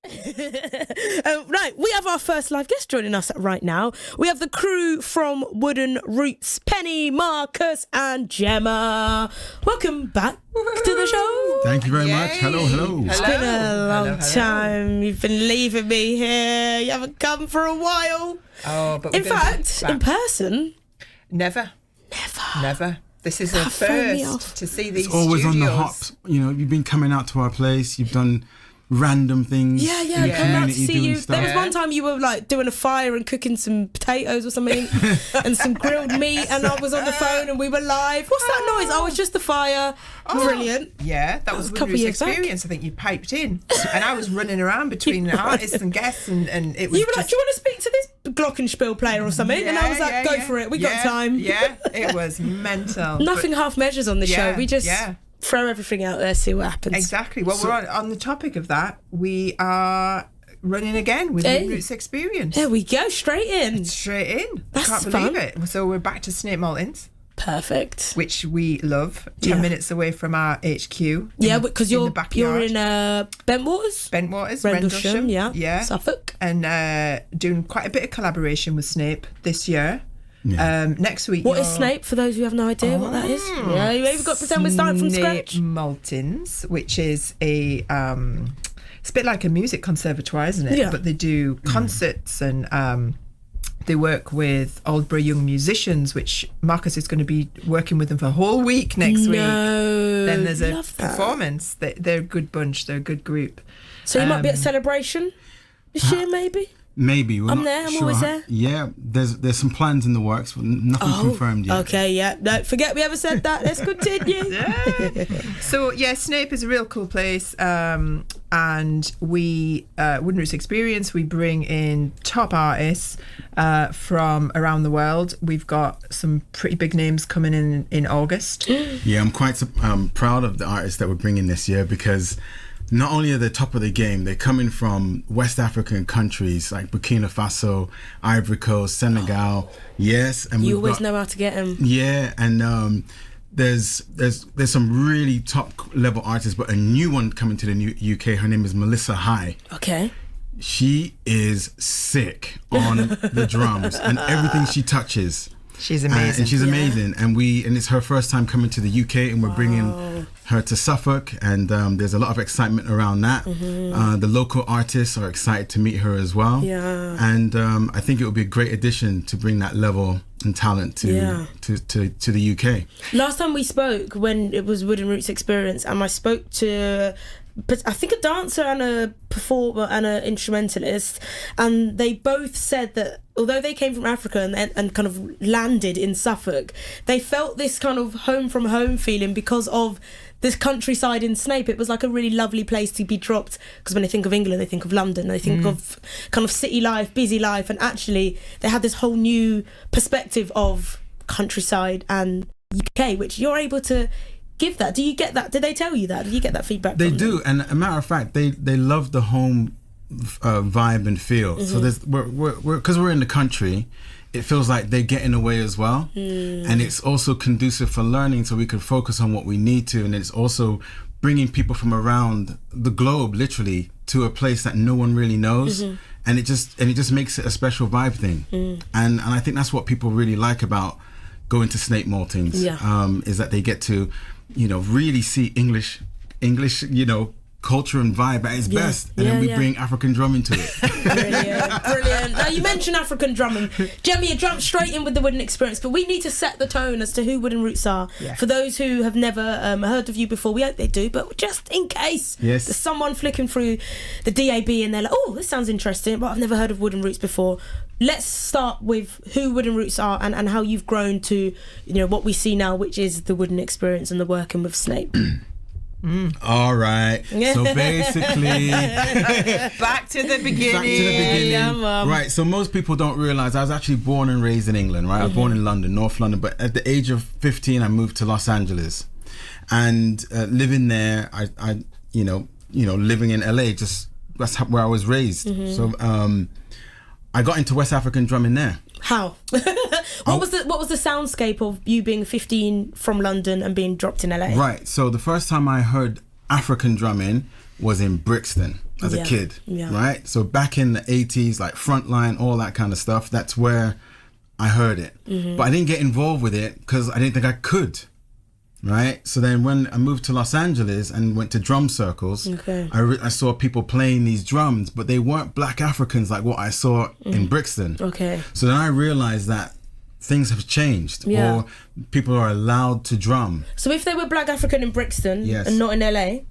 Right, we have our first live guest joining us right now. We have the crew from Wooden Roots, Penny, Marcus and Gemma. Welcome back to the show. Thank you very much. Hello. It's been a long time. You've been leaving me here. You haven't come for a while. Oh, but in fact, in person, never. This is a first to see these. It's always studios. on the hop. You know, you've been coming out to our place. You've done random things. Yeah. Come out to see you. Stuff. There was one time you were like doing a fire and cooking some potatoes or something, and some grilled meat, and I was on the phone and we were live. What's that noise? Oh, it's just the fire. Brilliant. Yeah, that was a couple of years experience. Back. I think you piped in, and I was running around between artists and guests, and it was. You were like, "Do you want to speak to this glockenspiel player or something?" Yeah, and I was like, "Go for it. We got time." Yeah, it was mental. Nothing half measures on the show. We just. Throw everything out there, see what happens. Exactly. Well, we're on the topic of that. We are running again with the Roots Experience. There we go, straight in. I can't believe it. So we're back to Snape Maltings. Perfect. Which we love. 10 minutes away from our HQ. Yeah, because you're in Bentwaters, Rendlesham, yeah, Suffolk, and doing quite a bit of collaboration with Snape this year. Yeah. Next week. What is Snape, for those who have no idea what that is? Yeah, you maybe got to pretend we're starting from scratch. Maltings, which is a it's a bit like a music conservatoire, isn't it? Yeah. But they do concerts and they work with Aldbury young musicians, which Marcus is going to be working with them for a whole week next week. Then there's a performance. They're a good bunch. They're a good group. So you might be at Celebration this year, maybe? Maybe. I'm there. I'm always there. Yeah, there's some plans in the works, but nothing confirmed yet. Okay, yeah. No, forget we ever said that. Let's continue. So, Snape is a real cool place. And we, Wooden Roots Experience, we bring in top artists from around the world. We've got some pretty big names coming in August. Yeah, I'm quite proud of the artists that we're bringing this year, because not only are they top of the game, they're coming from West African countries like Burkina Faso, Ivory Coast, Senegal. Yes, and you always know how to get them. Yeah, and there's some really top level artists, but a new one coming to the new UK. Her name is Melissa High. Okay. She is sick on the drums and everything she touches. She's amazing. And she's amazing. And it's her first time coming to the UK, and we're bringing her to Suffolk, and there's a lot of excitement around that. The local artists are excited to meet her as well. Yeah. And I think it would be a great addition to bring that level and talent to the UK. Last time we spoke, when it was Wooden Roots Experience, and I spoke to I think a dancer and a performer and an instrumentalist, and they both said that although they came from Africa and kind of landed in Suffolk, they felt this kind of home from home feeling because of this countryside in Snape. It was like a really lovely place to be dropped, because when they think of England, they think of London, they think of kind of city life, busy life, and actually they had this whole new perspective of countryside and UK, which you're able to give that. Do you get that? Did they tell you that? Did you get that feedback? They do, and a matter of fact, they love the home vibe and feel. So there's we're because we're in the country, it feels like they're getting away as well, and it's also conducive for learning, so we can focus on what we need to, and it's also bringing people from around the globe, literally, to a place that no one really knows, and it just makes it a special vibe thing, and I think that's what people really like about going to Snape Maltings, is that they get to, really see English, culture and vibe at its best, and then we bring African drumming to it. Brilliant. Now, you mentioned African drumming. Gemma, you jumped straight in with the Wooden Experience, but we need to set the tone as to who Wooden Roots are. For those who have never heard of you before, we hope they do, but just in case there's someone flicking through the DAB and they're like, oh, this sounds interesting, but I've never heard of Wooden Roots before. Let's start with who Wooden Roots are and how you've grown to, what we see now, which is the Wooden Experience and the working with Snape. All right. So basically, back to the beginning. Yeah, right. So most people don't realize I was actually born and raised in England. Right. I was born in London, North London. But at the age of 15, I moved to Los Angeles, and living there, I living in LA. That's where I was raised. So I got into West African drumming there. How? What was the soundscape of you being 15 from London and being dropped in LA? Right. So the first time I heard African drumming was in Brixton as a kid, right? So back in the 80s, like Frontline, all that kind of stuff, that's where I heard it. But I didn't get involved with it because I didn't think I could, right? So then when I moved to Los Angeles and went to drum circles, I saw people playing these drums, but they weren't Black Africans like what I saw in Brixton. So then I realized that things have changed, or people are allowed to drum. So if they were Black African in Brixton and not in LA,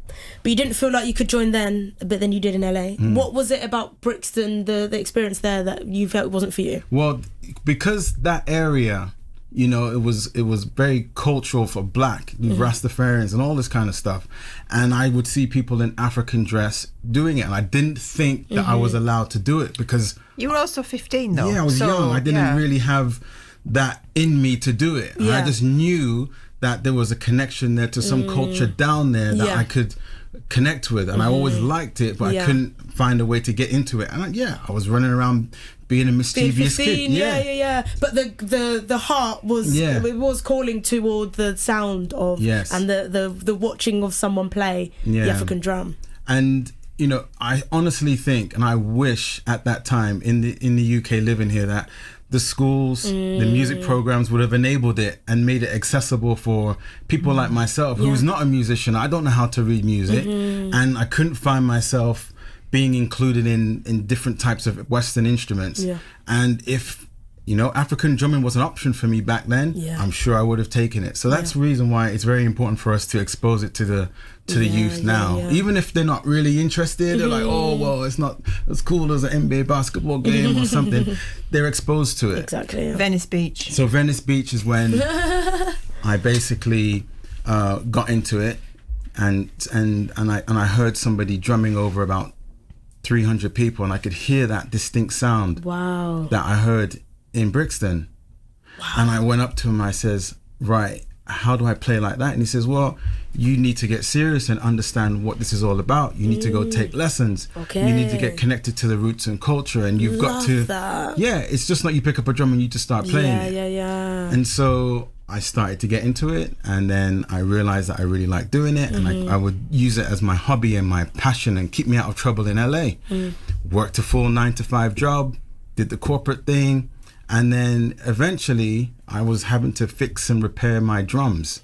but you didn't feel like you could join then, but then you did in LA, what was it about Brixton, the experience there, that you felt wasn't for you? Well, because that area, you know, it was very cultural for Black, Rastafarians and all this kind of stuff, and I would see people in African dress doing it, and I didn't think that I was allowed to do it because you were also 15 though. Yeah, I was young. I didn't really have that in me to do it. I just knew that there was a connection there to some culture down there that I could connect with, and I always liked it, but I couldn't find a way to get into it. And I was running around being a mischievous kid. But the heart was it was calling toward the sound of and the watching of someone play the African drum. And you know, I honestly think, and I wish at that time in the UK living here, that the schools, the music programs would have enabled it and made it accessible for people like myself, who's not a musician. I don't know how to read music, and I couldn't find myself being included in different types of Western instruments. And if, you know, African drumming was an option for me back then, I'm sure I would have taken it. So that's the reason why it's very important for us to expose it to the youth now. Even if they're not really interested, they're like, oh, well, it's not as cool as an NBA basketball game or something. They're exposed to it. Exactly. Venice Beach. So Venice Beach is when I basically got into it, and I heard somebody drumming over about 300 people, and I could hear that distinct sound that I heard in Brixton. And I went up to him, I says, right, how do I play like that? And he says, well, you need to get serious and understand what this is all about. You need to go take lessons. You need to get connected to the roots and culture, and you've got to it's just like you pick up a drum and you just start playing it. And so I started to get into it, and then I realized that I really liked doing it, and I would use it as my hobby and my passion and keep me out of trouble in LA. Worked a full 9-to-5 job, did the corporate thing, and then eventually I was having to fix and repair my drums.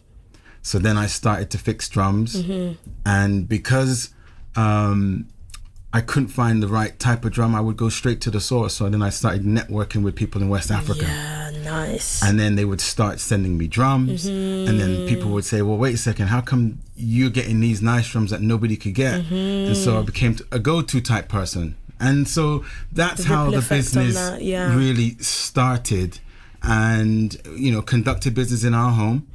So then I started to fix drums, and because I couldn't find the right type of drum, I would go straight to the source. So then I started networking with people in West Africa. Yeah, nice. And then they would start sending me drums, and then people would say, well, wait a second, how come you're getting these nice drums that nobody could get? And so I became a go-to type person. And so that's how the business really started. And, you know, conducted business in our home,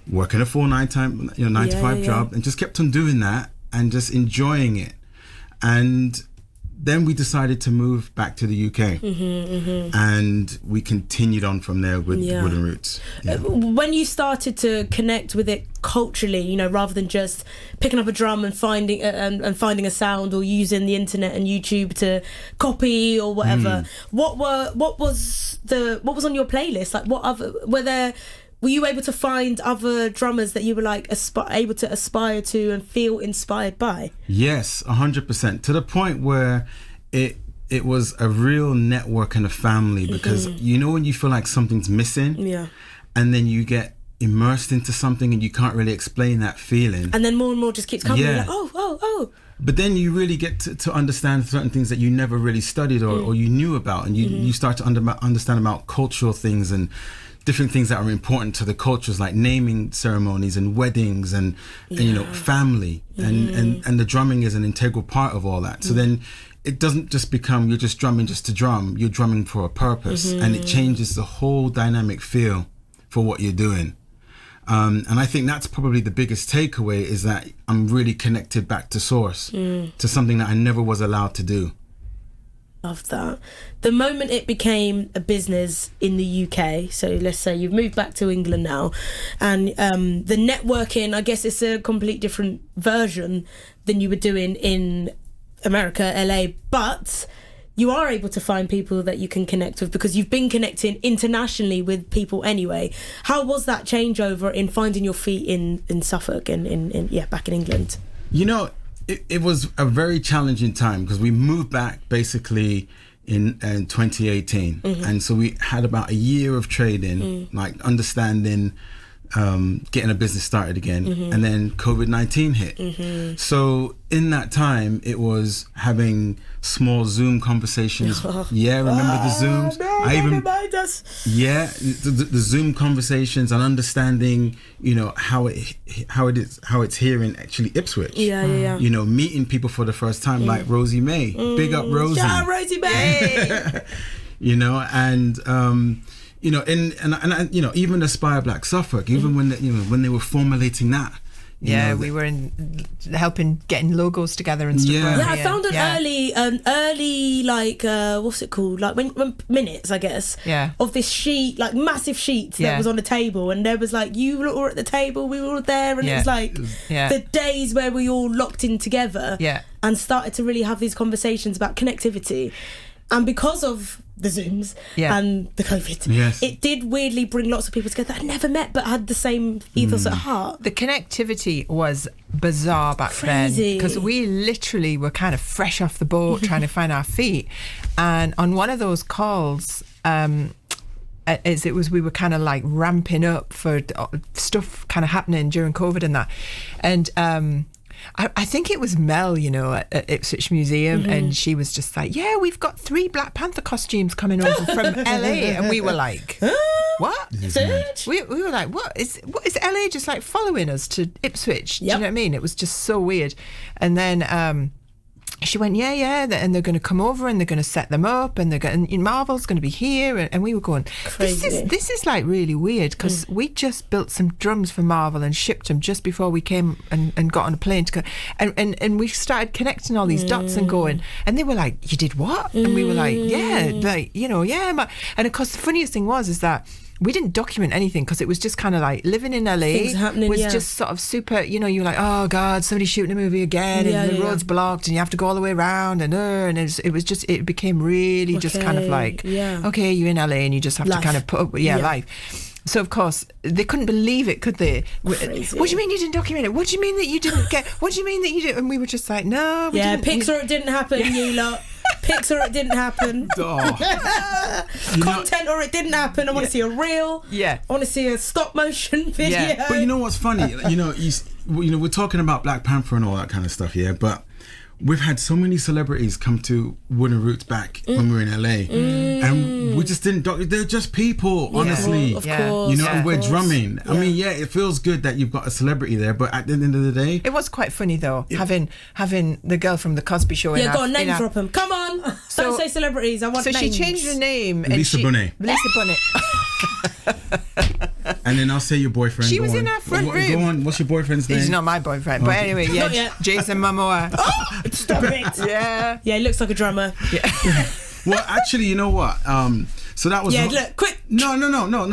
working a full 9-to-5 job, and just kept on doing that and just enjoying it. And then we decided to move back to the UK, and we continued on from there with Wooden Roots. When you started to connect with it culturally, you know, rather than just picking up a drum and finding a sound, or using the internet and YouTube to copy or whatever, what was on your playlist? Like, what other were you able to find other drummers that you were like able to aspire to and feel inspired by? Yes, 100%. To the point where it was a real network and a family, because you know when you feel like something's missing, and then you get immersed into something and you can't really explain that feeling, and then more and more just keeps coming. You're like, oh. But then you really get to understand certain things that you never really studied or you knew about, and you start to understand about cultural things and different things that are important to the cultures, like naming ceremonies and weddings and you know, family, and the drumming is an integral part of all that. So then it doesn't just become you're just drumming just to drum, you're drumming for a purpose, and it changes the whole dynamic feel for what you're doing. And I think that's probably the biggest takeaway, is that I'm really connected back to source, to something that I never was allowed to do. Love that. The moment it became a business in the UK, so let's say you've moved back to England now, and the networking, I guess it's a complete different version than you were doing in America, LA, but you are able to find people that you can connect with because you've been connecting internationally with people anyway. How was that changeover in finding your feet in Suffolk and in back in England? You know, it was a very challenging time because we moved back basically in 2018, and so we had about a year of trading, like understanding, getting a business started again, and then COVID-19 hit. So in that time, it was having small Zoom conversations. Yeah, remember the Zooms? No, I even remind us. Yeah, the Zoom conversations and understanding, how it's here in actually Ipswich. Yeah. Meeting people for the first time, like Rosie May. Big up Rosie. Shout out Rosie May. Even Aspire Black Suffolk, even when they were formulating that. We were helping getting logos together and stuff. Yeah. I found an early like what's it called? Like when minutes, I guess. Yeah. Of this sheet, like massive sheets that was on the table, and there was like you were at the table, we were all there, and it was like the days where we all locked in together. Yeah. And started to really have these conversations about connectivity. And because of the Zooms and the COVID, it did weirdly bring lots of people together that I never met but had the same ethos at heart. The connectivity was bizarre back then because we literally were kind of fresh off the boat trying to find our feet. And on one of those calls, we were kind of like ramping up for stuff kind of happening during COVID and that. And I think it was Mel, at Ipswich Museum, and she was just like, yeah, we've got 3 Black Panther costumes coming over from LA. And we were like, what? We were like, what is LA just like following us to Ipswich? Do you know what I mean? It was just so weird. And then she went, and they're going to come over and they're going to set them up and Marvel's going to be here. And we were going, this is like really weird because we just built some drums for Marvel and shipped them just before we came and got on a plane to go. And we started connecting all these dots and going, and they were like, you did what? And we were like, and of course the funniest thing is that we didn't document anything because it was just kind of like living in LA was just sort of super, you're like, oh God, somebody's shooting a movie again and the road's blocked and you have to go all the way around and it became really just kind of like, okay, you're in LA and you just have to kind of put up with life. So of course they couldn't believe it, could they? Crazy. What do you mean you didn't document it? What do you mean that you didn't get? What do you mean that you didn't? And we were just like, no, we didn't. Pixar, it didn't happen, you lot. Pixar, it didn't happen. Content, or it didn't happen. I want to see a reel. Yeah. I want to see a stop motion video. Yeah. But you know what's funny? We're talking about Black Panther and all that kind of stuff, but we've had so many celebrities come to Wooden Roots back when we were in LA, and we just didn't. They're just people, honestly. Of course. And we're drumming. I mean, it feels good that you've got a celebrity there, but at the end of the day, it was quite funny though, having the girl from the Cosby Show. Yeah, go on, name drop them. Come on, don't say celebrities. I want names. So she changed her name. Lisa Bonet. Lisa Bonet. And then I'll say your boyfriend. She was in our front room. Go on. What's your boyfriend's name? He's not my boyfriend, but anyway, Jason Momoa. Oh, stop it. Yeah, he looks like a drummer. Yeah. Well, actually, you know what? So that was look, quick. No.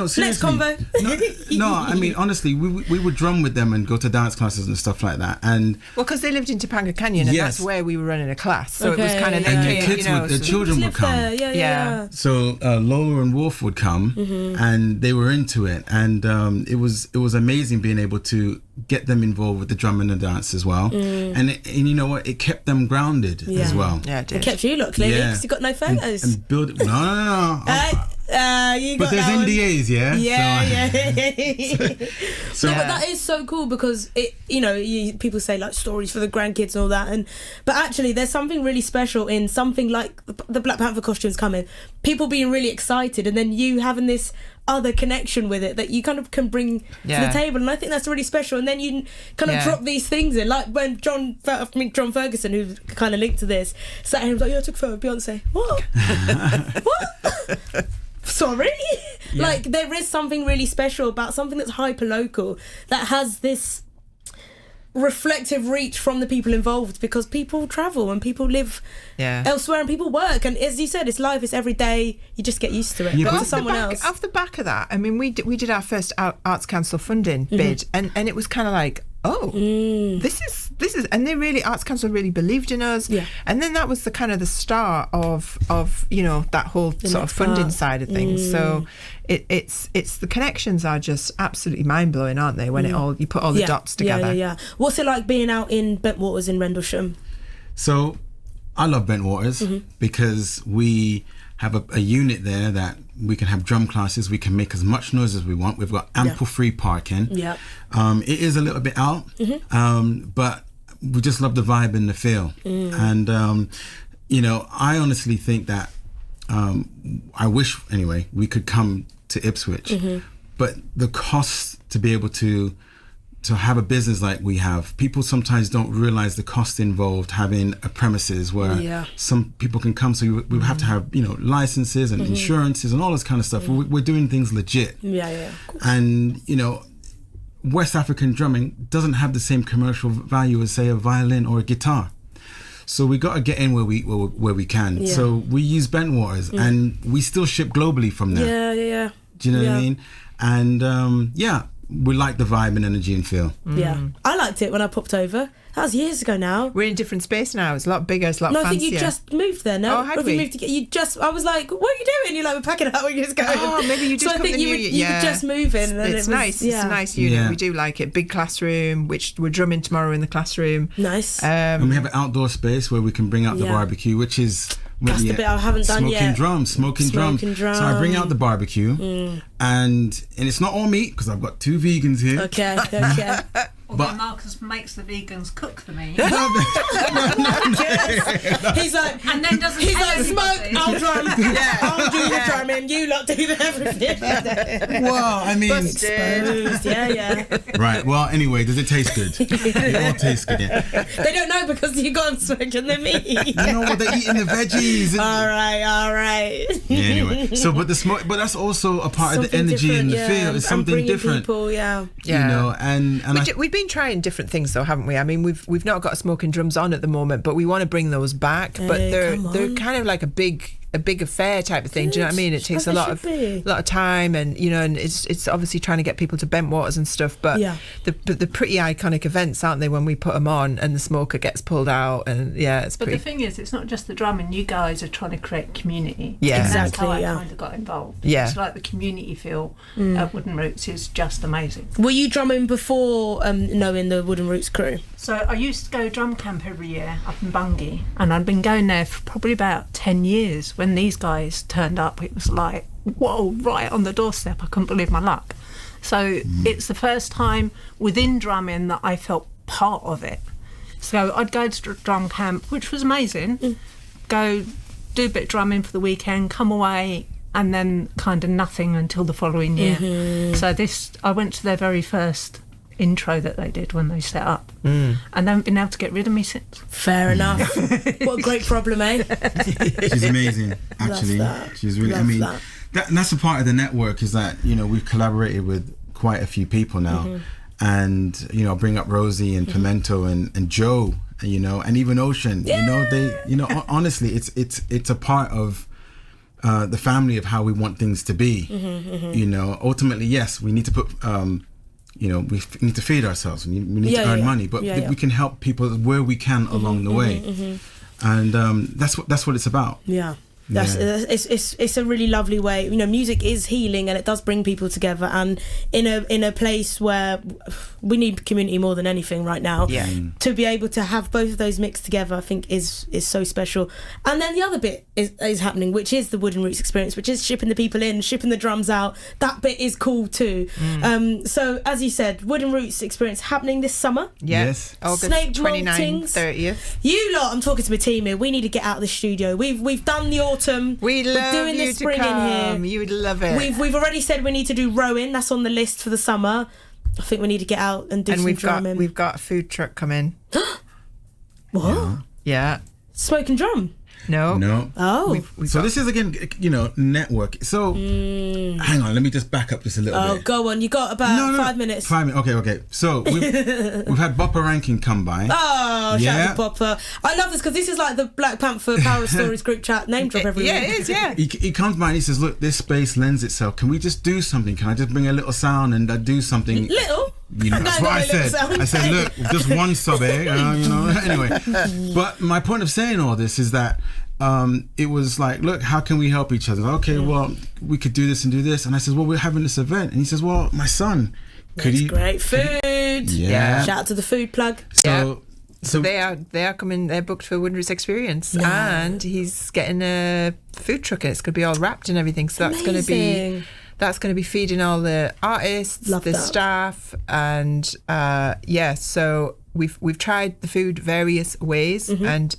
Seriously. Next convo. No, I mean honestly, we would drum with them and go to dance classes and stuff like that. And because they lived in Topanga Canyon, and that's where we were running a class, so it was kind of the children would come. There. Yeah. So Lola and Wolf would come, and they were into it, and it was amazing being able to get them involved with the drum and the dance as well, and you know what, it kept them grounded as well. Yeah, it did. It kept you clearly because you got no photos. And build no. But there's NDAs, yeah. So, no, but that is so cool because it, people say like stories for the grandkids and all that, but actually there's something really special in something like the Black Panther costumes coming, people being really excited, and then you having this other connection with it that you kind of can bring to the table, and I think that's really special. And then you kind of drop these things in, like when John Ferguson, who's kind of linked to this, sat here and was like, I took a photo of Beyonce. What? What? Sorry? Like there is something really special about something that's hyper local that has this reflective reach from the people involved, because people travel and people live elsewhere and people work, and as you said, it's life, it's every day, you just get used to it. But to someone else. Off the back of that, I mean, we did our first Arts Council funding bid, and it was kind of like, this is, and they really, Arts Council really believed in us. Yeah. And then that was the kind of the start of that whole sort of funding side of things. So it's the connections are just absolutely mind blowing, aren't they? When you put all the dots together. Yeah. What's it like being out in Bentwaters in Rendlesham? So I love Bentwaters because we have a unit there that we can have drum classes. We can make as much noise as we want. We've got ample free parking. Yeah. It is a little bit out, but we just love the vibe and the feel. And, I honestly think that I wish, anyway, we could come to Ipswich. But the cost to be able to have a business like we have, people sometimes don't realize the cost involved having a premises where some people can come. So we have to have licenses and insurances and all this kind of stuff. We're doing things legit. And West African drumming doesn't have the same commercial value as, say, a violin or a guitar. So we got to get in where we can. So we use Bentwaters and we still ship globally from there. Do you know what I mean? And we like the vibe and energy and feel. Yeah, I liked it when I popped over. That was years ago now. We're in a different space now. It's a lot bigger. It's a lot fancier. No, I think you just moved there. No, oh, had we? I was like, "What are you doing?" You're like, "We're packing up. We're just going." Oh, maybe you just. So I think you were just moving. And it's nice. It's a nice unit. We do like it. Big classroom, which we're drumming tomorrow in the classroom. Nice. And we have an outdoor space where we can bring out the barbecue, which is. That's the bit I haven't done yet. Smoking drums. So I bring out the barbecue, and it's not all meat because I've got 2 vegans here. Okay. Although Marcus makes the vegans cook for me. He's like, and then doesn't. He's like, smoke, I'll drum. I'll do the drumming. You lot do everything. Well, I mean, exposed. Yeah. Right. Well, anyway, does it taste good? It all tastes good. Yeah. They don't know because you got them smoking the meat. You know what they're eating, the veggies. All right. Yeah, anyway, so but the smoke, but that's also a part of the energy and the feel. It's something different. People, and we've been trying different things though, haven't we? I mean, we've not got smoking drums on at the moment, but we want to bring those back. But they're kind of like a big affair type of thing. Good. Do you know what I mean? It takes a lot of time, and and it's obviously trying to get people to Bentwaters and stuff. But the pretty iconic events, aren't they? When we put them on and the smoker gets pulled out, and it's. But the thing is, it's not just the drumming. You guys are trying to create community. Yeah, exactly. That's how I kind of got involved. Yeah, it's like the community feel at Wooden Roots is just amazing. Were you drumming before knowing the Wooden Roots crew? So I used to go drum camp every year up in Bungay, and I'd been going there for probably about 10 years. When these guys turned up, it was like, whoa, right on the doorstep. I couldn't believe my luck. So it's the first time within drumming that I felt part of it. So I'd go to drum camp, which was amazing, go do a bit of drumming for the weekend, come away, and then kind of nothing until the following year. So I went to their very first intro that they did when they set up, and they haven't been able to get rid of me since. Fair enough. What a great problem, eh? She's amazing, actually. She's really. That's a part of the network, is that we've collaborated with quite a few people now, and I bring up Rosie and Pimento and Joe, and even Ocean. Honestly, it's a part of the family of how we want things to be. Ultimately, yes, we need to put. We need to feed ourselves. We need to earn money, but we can help people where we can along the way, and that's what it's about. Yeah. It's a really lovely way. Music is healing, and it does bring people together. And in a place where we need community more than anything right now, to be able to have both of those mixed together, I think is so special. And then the other bit is happening, which is the Wooden Roots experience, which is shipping the people in, shipping the drums out. That bit is cool too. So as you said, Wooden Roots experience happening this summer. Yes, August 29th, 30th. You lot, I'm talking to my team here. We need to get out of the studio. We've done the autumn. We're doing the spring in here. You would love it. We've already said we need to do rowing. That's on the list for the summer. I think we need to get out and do some drumming. We've got a food truck coming. What? Yeah. Smoke and drum? No. Oh. So this is again, network. So hang on, let me just back up just a little bit. Oh, go on. You got about 5 minutes. 5 minutes. Okay. So we've had Bopper Ranking come by. Oh, shout out to Bopper. I love this because this is like the Black Panther Power Stories group chat name drop every week. Yeah, it is. Yeah. He comes by and he says, "Look, this space lends itself. Can we just do something? Can I just bring a little sound and do something?" Little. You know, that's what I said. I said, look, just one sub, anyway. But my point of saying all this is that it was like, look, how can we help each other? Okay, well, we could do this and do this. And I said, well, we're having this event. And he says, well, my son, could he? Great food. Yeah. Shout out to the food plug. So they are coming. They're booked for Wood Roots Experience, and he's getting a food truck, and it's going to be all wrapped and everything. So that's going to be feeding all the artists, staff, and So we've tried the food various ways, and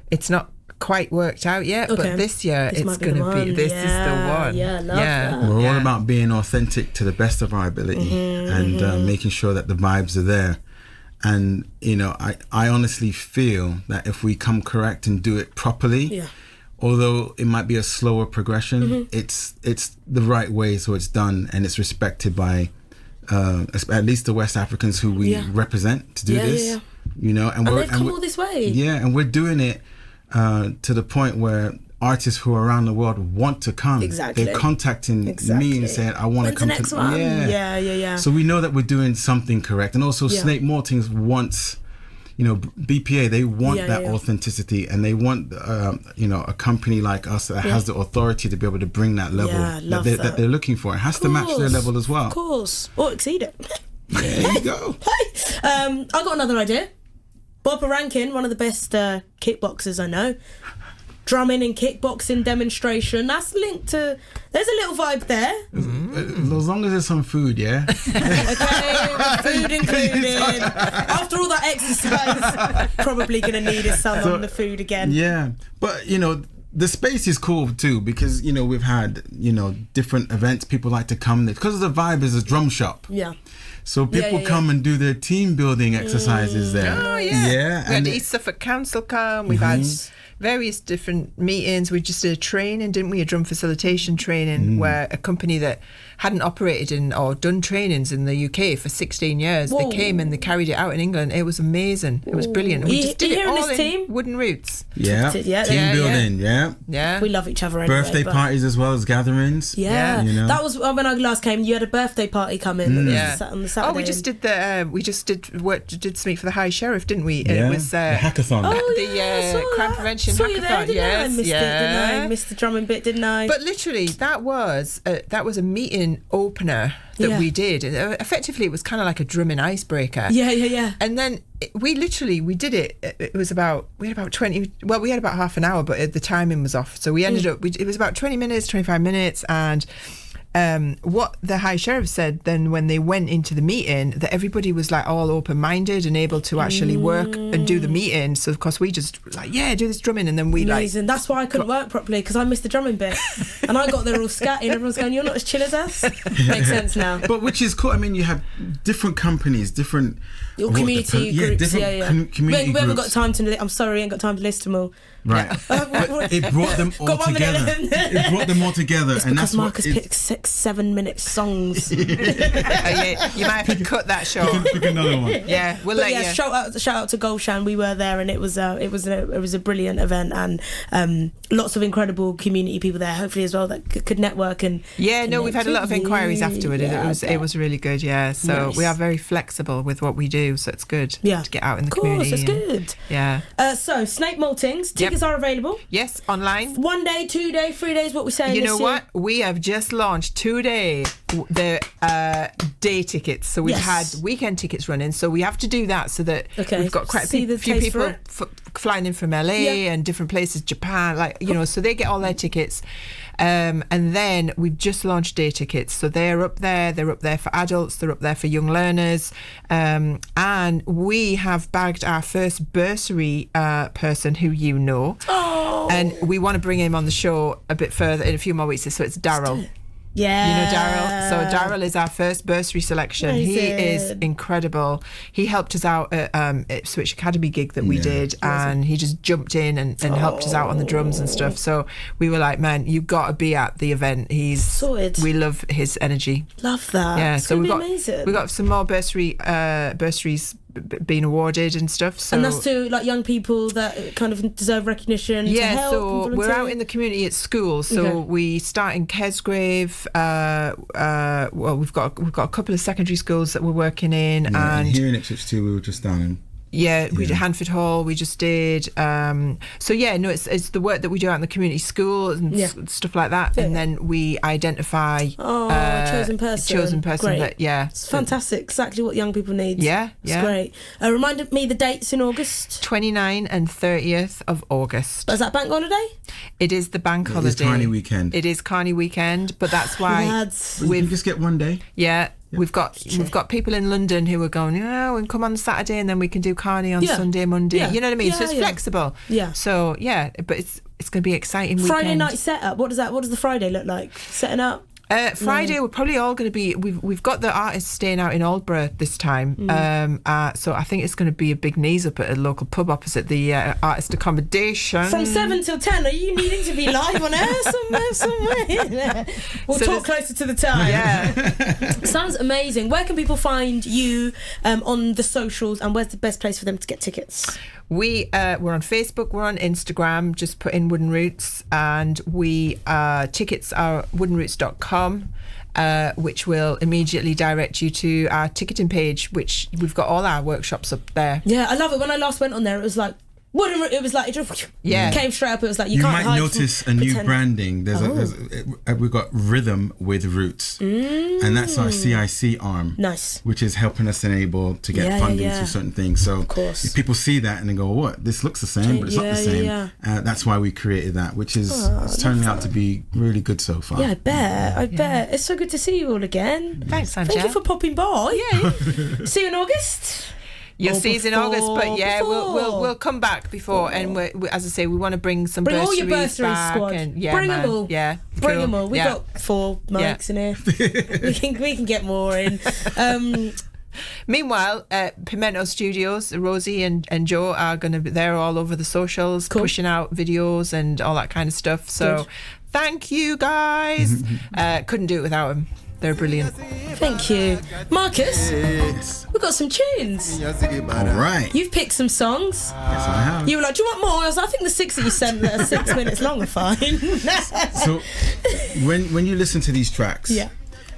it's not quite worked out yet. But this year it's going to be. This is the one. Yeah, love that. We're all about being authentic to the best of our ability, and making sure that the vibes are there. And I honestly feel that if we come correct and do it properly, although it might be a slower progression, it's the right way, so it's done and it's respected by at least the West Africans who we represent to do this. And they've come all this way. Yeah, and we're doing it to the point where artists who are around the world want to come. Exactly. They're contacting me and saying, I want to come the next to one? Yeah. So we know that we're doing something correct. And also Snake Maltings wants, BPA, they want that authenticity, and they want a company like us that has the authority to be able to bring that level that they're looking for. It has to match their level as well. Of course. Or exceed it. There you go. I got another idea. Bob Rankin, one of the best kickboxers I know. Drumming and kickboxing demonstration. That's linked to. There's a little vibe there. As long as there's some food, yeah. Okay, food included. After all that exercise, probably gonna need some on the food again. Yeah, but the space is cool too, because we've had different events. People like to come because of the vibe is a drum shop. Yeah. So people come and do their team building exercises there. Oh yeah. We had and the East Suffolk Council come. We've had various different meetings. We just did a training, didn't we? A drum facilitation training where a company that hadn't operated or done trainings in the UK for 16 years, they came and they carried it out in England. It was amazing. It was brilliant. We just did it all in Wooden Roots. Yeah. Team building. Yeah. We love each other anyway. Birthday parties as well as gatherings. Yeah. That was when I last came. You had a birthday party coming on the Saturday. Oh, we just did did something for the High Sheriff, didn't we? Yeah. It was the hackathon. The crime prevention saw hackathon. You there, didn't I? I missed it, didn't I? I missed the drumming bit, didn't I? But literally, that was a meeting opener that we did. Effectively, it was kind of like a drumming icebreaker. Yeah. And then we did it. It was we had about half an hour, but the timing was off. So we ended up. It was about 20 minutes, 25 minutes, and. What the High Sheriff said then when they went into the meeting, that everybody was like all open-minded and able to actually work and do the meeting. So of course we just like, do this drumming, and then we amazing. That's why I couldn't work properly, because I missed the drumming bit. And I got there all scatty and everyone's going, you're not as chill as us. Makes sense now. But which is cool. I mean, you have different companies, different community groups. Community we haven't got time to. I'm sorry, I ain't got time to list them all. Right. But it brought them all together. It brought them all together. It's and because that's Marcus picked 6-7 minute songs. You might have to cut that short. Pick another one. Yeah, we'll let you. Shout out to Gulshan. We were there, and it was a brilliant event, and lots of incredible community people there. Hopefully as well that could network and. We've had a lot of inquiries afterward. It was really good. Yeah, so we are very flexible with what we do, so it's good. To get out in the community. Of course, it's good. Yeah. So Snake Maltings tickets are available. Yes, online. 1 day, 2 day, 3 days. What we're saying. You know what? We have just launched today the day tickets. So we've had weekend tickets running. So we have to do that so that we've got quite a few people flying in from LA and different places, Japan, so they get all their tickets. And then we've just launched day tickets, so they're up there for adults, they're up there for young learners, and we have bagged our first bursary person who and we want to bring him on the show a bit further in a few more weeks, so it's Daryl. Yeah. You know Daryl? So Daryl is our first bursary selection. Amazing. He is incredible. He helped us out at Switch Academy gig that we did, and he just jumped in and helped us out on the drums and stuff. So we were like, man, you've got to be at the event. He's sorted. We love his energy. Love that. Yeah, it's so amazing. we've got some more bursaries been awarded and stuff. So, and that's to like young people that kind of deserve recognition. to yeah, help so and we're volunteer. out in the community at school. So Okay. we start in Kesgrave. Well, we've got a couple of secondary schools that we're working in, Yeah, and here in Ipswich too, we were just down in. yeah, we did Hanford Hall. We just did. So yeah, no, it's the work that we do out in the community school and stuff like that, Yeah. and then we identify chosen person. Great. that It's fantastic. Exactly what young people need. Yeah, It's yeah. great. Remind me the dates in August. 29 and 30th of August. Is that bank holiday? It is the bank holiday. It's Carney weekend. It is Carney weekend, but that's why Lads. You can just get one day. we've got people in London who are going, yeah, we can come on Saturday and then we can do Carney on Yeah. Sunday, Monday. Yeah. You know what I mean? Yeah, So it's yeah. flexible. Yeah. So yeah, but it's going to be exciting Friday weekend. night setup. What does the Friday look like? Setting up? Friday we're probably all going to be. We've got the artists staying out in Aldborough this time, so I think it's going to be a big knees up at a local pub opposite the artist accommodation. From 7 till 10. Are you needing to be live on air somewhere? We'll So talk closer to the time. Yeah. Sounds amazing. Where can people find you on the socials, and where's the best place for them to get tickets? We're on Facebook, we're on Instagram, just put in Wooden Roots, and tickets are woodenroots.com, which will immediately direct you to our ticketing page, which we've got all our workshops up there. Yeah, I love it. When I last went on there, it was like, it was like, it just came straight up. It was like, You can't might hide notice from a new pretend. branding. We've got Rhythm with Roots, and that's our CIC arm. Nice. Which is helping us enable to get funding to certain things. So course. if people see that and they go, "What? This looks the same, but it's not the same." That's why we created that, which is it's turning out to be really good so far. Yeah, I bet. It's so good to see you all again. Thanks, Angelle. Thank you for popping by. Yeah. See you in August. You'll see us in August, but yeah, before. we'll come back before, and we, as I say, we want to bring some Bring all bursaries your bursary back, squad. and Bring them all. Yeah, Bring cool. them all. We've Yeah. got 4 mics in here. we can get more in. Meanwhile, Pimento Studios, Rosie and Joe are going to be there all over the socials, pushing out videos and all that kind of stuff. So Good. thank you guys. Couldn't do it without them. They're brilliant. Thank you. Marcus, we've got some tunes. All right. You've picked some songs. Yes, I have. You were like, do you want more? I was like, I think the 6 that you sent that are 6 minutes long are fine. So when you listen to these tracks,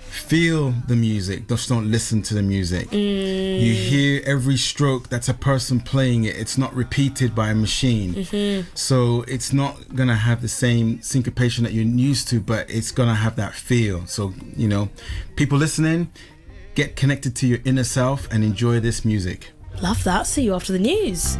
feel the music, just don't listen to the music. You hear every stroke, that's a person playing it. It's not repeated by a machine. So it's not gonna have the same syncopation that you're used to, but it's gonna have that feel. So, people listening, get connected to your inner self and enjoy this music. Love that. See you after the news.